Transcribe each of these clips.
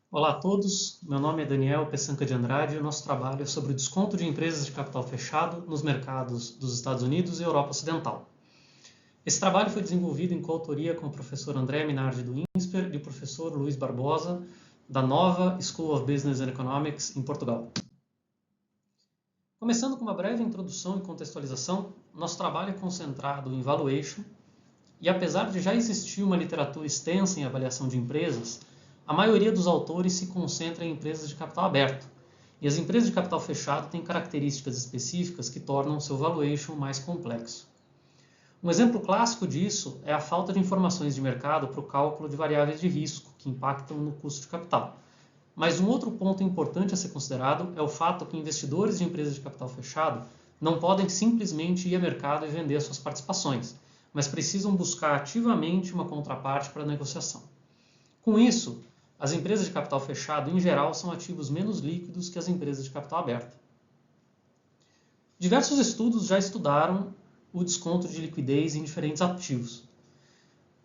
Olá a todos, meu nome é Daniel Peçanca de Andrade e o nosso trabalho é sobre o desconto de empresas de capital fechado nos mercados dos Estados Unidos e Europa Ocidental. Esse trabalho foi desenvolvido em coautoria com o professor André Minardi do INSPER e o professor Luiz Barbosa, da Nova School of Business and Economics, em Portugal. Começando com uma breve introdução e contextualização, nosso trabalho é concentrado em valuation e apesar de já existir uma literatura extensa em avaliação de empresas, a maioria dos autores se concentra em empresas de capital aberto, e as empresas de capital fechado têm características específicas que tornam seu valuation mais complexo. Um exemplo clássico disso é a falta de informações de mercado para o cálculo de variáveis de risco, que impactam no custo de capital. Mas um outro ponto importante a ser considerado é o fato que investidores de empresas de capital fechado não podem simplesmente ir ao mercado e vender suas participações, mas precisam buscar ativamente uma contraparte para a negociação. Com isso, as empresas de capital fechado, em geral, são ativos menos líquidos que as empresas de capital aberto. Diversos estudos já estudaram o desconto de liquidez em diferentes ativos.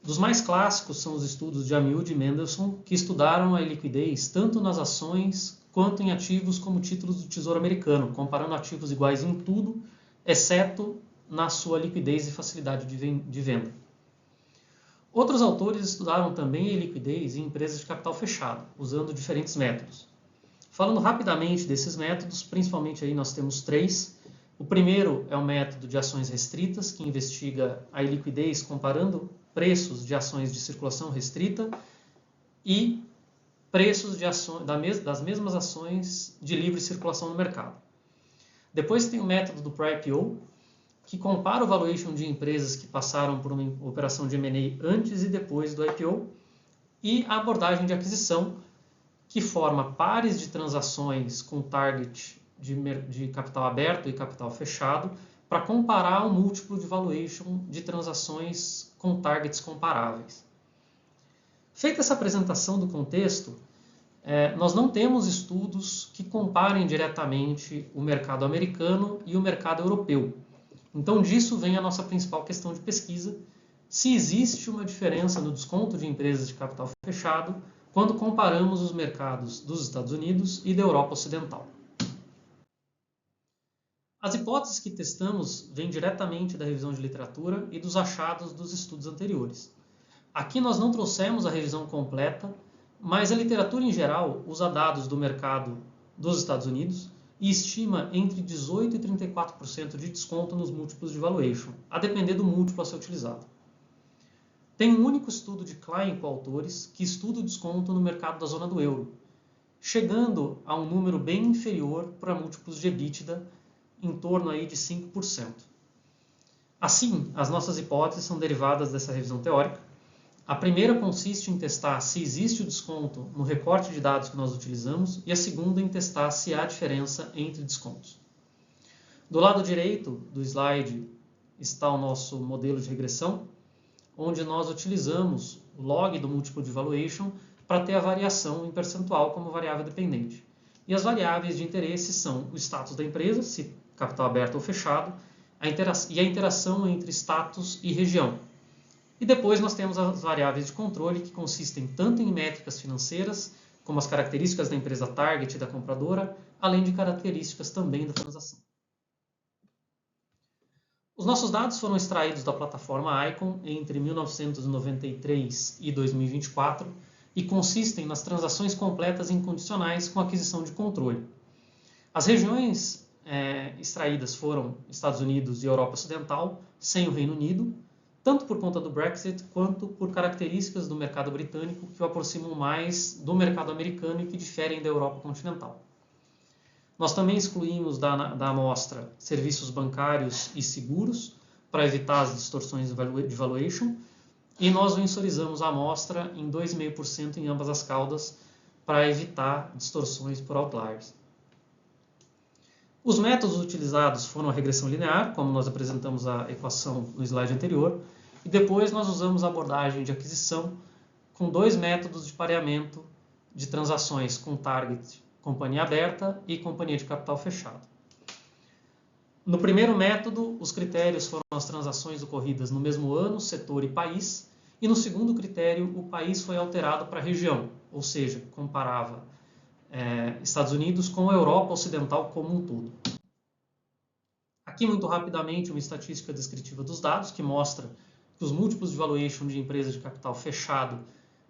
Dos mais clássicos são os estudos de Amiud e Mendelssohn, que estudaram a liquidez tanto nas ações quanto em ativos como títulos do Tesouro Americano, comparando ativos iguais em tudo, exceto na sua liquidez e facilidade de venda. Outros autores estudaram também a liquidez em empresas de capital fechado, usando diferentes métodos. Falando rapidamente desses métodos, principalmente aí nós temos três. O primeiro é o método de ações restritas, que investiga a liquidez comparando preços de ações de circulação restrita e preços de ações, das mesmas ações de livre circulação no mercado. Depois tem o método do Pre-IPO, que compara o valuation de empresas que passaram por uma operação de M&A antes e depois do IPO, e a abordagem de aquisição, que forma pares de transações com target de capital aberto e capital fechado, para comparar o múltiplo de valuation de transações com targets comparáveis. Feita essa apresentação do contexto, nós não temos estudos que comparem diretamente o mercado americano e o mercado europeu. Então, disso vem a nossa principal questão de pesquisa, se existe uma diferença no desconto de empresas de capital fechado quando comparamos os mercados dos Estados Unidos e da Europa Ocidental. As hipóteses que testamos vêm diretamente da revisão de literatura e dos achados dos estudos anteriores. Aqui nós não trouxemos a revisão completa, mas a literatura em geral usa dados do mercado dos Estados Unidos e estima entre 18% e 34% de desconto nos múltiplos de valuation, a depender do múltiplo a ser utilizado. Tem um único estudo de Klein e coautores que estuda o desconto no mercado da zona do euro, chegando a um número bem inferior para múltiplos de EBITDA, em torno aí de 5%. Assim, as nossas hipóteses são derivadas dessa revisão teórica. A primeira consiste em testar se existe o desconto no recorte de dados que nós utilizamos e a segunda em testar se há diferença entre descontos. Do lado direito do slide está o nosso modelo de regressão, onde nós utilizamos o log do múltiplo de valuation para ter a variação em percentual como variável dependente. E as variáveis de interesse são o status da empresa, se capital aberto ou fechado, e a interação entre status e região. E depois nós temos as variáveis de controle, que consistem tanto em métricas financeiras, como as características da empresa target e da compradora, além de características também da transação. Os nossos dados foram extraídos da plataforma Icon entre 1993 e 2024 e consistem nas transações completas e incondicionais com aquisição de controle. As regiões extraídas foram Estados Unidos e Europa Ocidental, sem o Reino Unido, tanto por conta do Brexit, quanto por características do mercado britânico que o aproximam mais do mercado americano e que diferem da Europa continental. Nós também excluímos da amostra serviços bancários e seguros, para evitar as distorções de valuation, e nós mensurizamos a amostra em 2,5% em ambas as caudas, para evitar distorções por outliers. Os métodos utilizados foram a regressão linear, como nós apresentamos a equação no slide anterior, e depois nós usamos a abordagem de aquisição com dois métodos de pareamento de transações com target companhia aberta e companhia de capital fechado. No primeiro método, os critérios foram as transações ocorridas no mesmo ano, setor e país, e no segundo critério, o país foi alterado para região, ou seja, comparava Estados Unidos com a Europa Ocidental como um todo. Aqui, muito rapidamente, uma estatística descritiva dos dados, que mostra que os múltiplos de valuation de empresas de capital fechado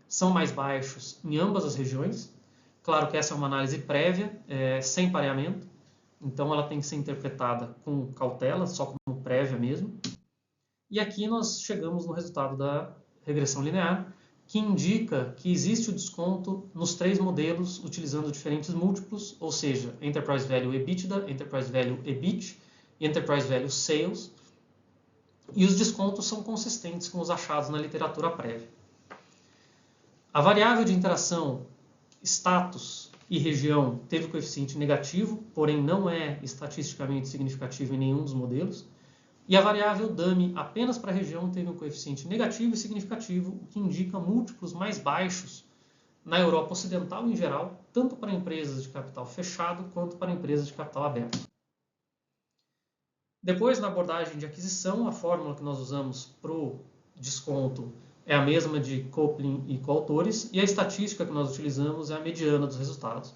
são mais baixos em ambas as regiões. Claro que essa é uma análise prévia, sem pareamento, então ela tem que ser interpretada com cautela, só como prévia mesmo. E aqui nós chegamos no resultado da regressão linear, que indica que existe o desconto nos 3 modelos utilizando diferentes múltiplos, ou seja, Enterprise Value EBITDA, Enterprise Value EBIT e Enterprise Value Sales, e os descontos são consistentes com os achados na literatura prévia. A variável de interação status e região teve coeficiente negativo, porém não é estatisticamente significativo em nenhum dos modelos. E a variável dummy apenas para a região teve um coeficiente negativo e significativo, o que indica múltiplos mais baixos na Europa Ocidental em geral, tanto para empresas de capital fechado quanto para empresas de capital aberto. Depois, na abordagem de aquisição, a fórmula que nós usamos para o desconto é a mesma de Coupling e coautores, e a estatística que nós utilizamos é a mediana dos resultados.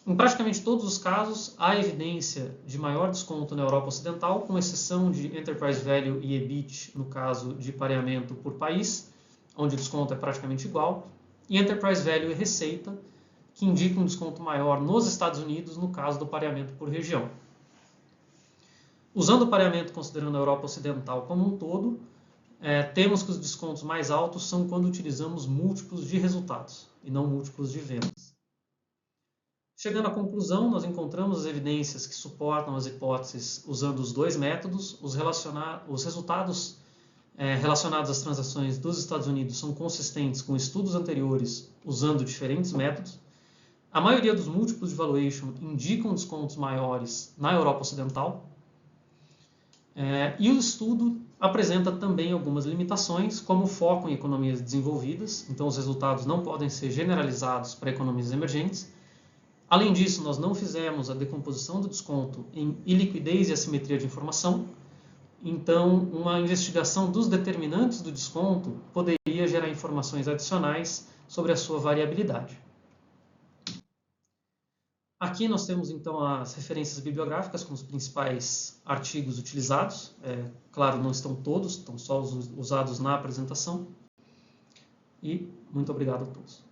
Em praticamente todos os casos, há evidência de maior desconto na Europa Ocidental, com exceção de Enterprise Value e EBIT, no caso de pareamento por país, onde o desconto é praticamente igual, e Enterprise Value e receita, que indicam um desconto maior nos Estados Unidos, no caso do pareamento por região. Usando o pareamento considerando a Europa Ocidental como um todo, temos que os descontos mais altos são quando utilizamos múltiplos de resultados e não múltiplos de vendas. Chegando à conclusão, nós encontramos as evidências que suportam as hipóteses usando os 2 métodos. Os resultados relacionados às transações dos Estados Unidos são consistentes com estudos anteriores usando diferentes métodos. A maioria dos múltiplos de valuation indicam descontos maiores na Europa Ocidental. E o estudo apresenta também algumas limitações, como o foco em economias desenvolvidas, então os resultados não podem ser generalizados para economias emergentes. Além disso, nós não fizemos a decomposição do desconto em iliquidez e assimetria de informação, então uma investigação dos determinantes do desconto poderia gerar informações adicionais sobre a sua variabilidade. Aqui nós temos então as referências bibliográficas com os principais artigos utilizados. Claro, não estão todos, estão só os usados na apresentação. E muito obrigado a todos.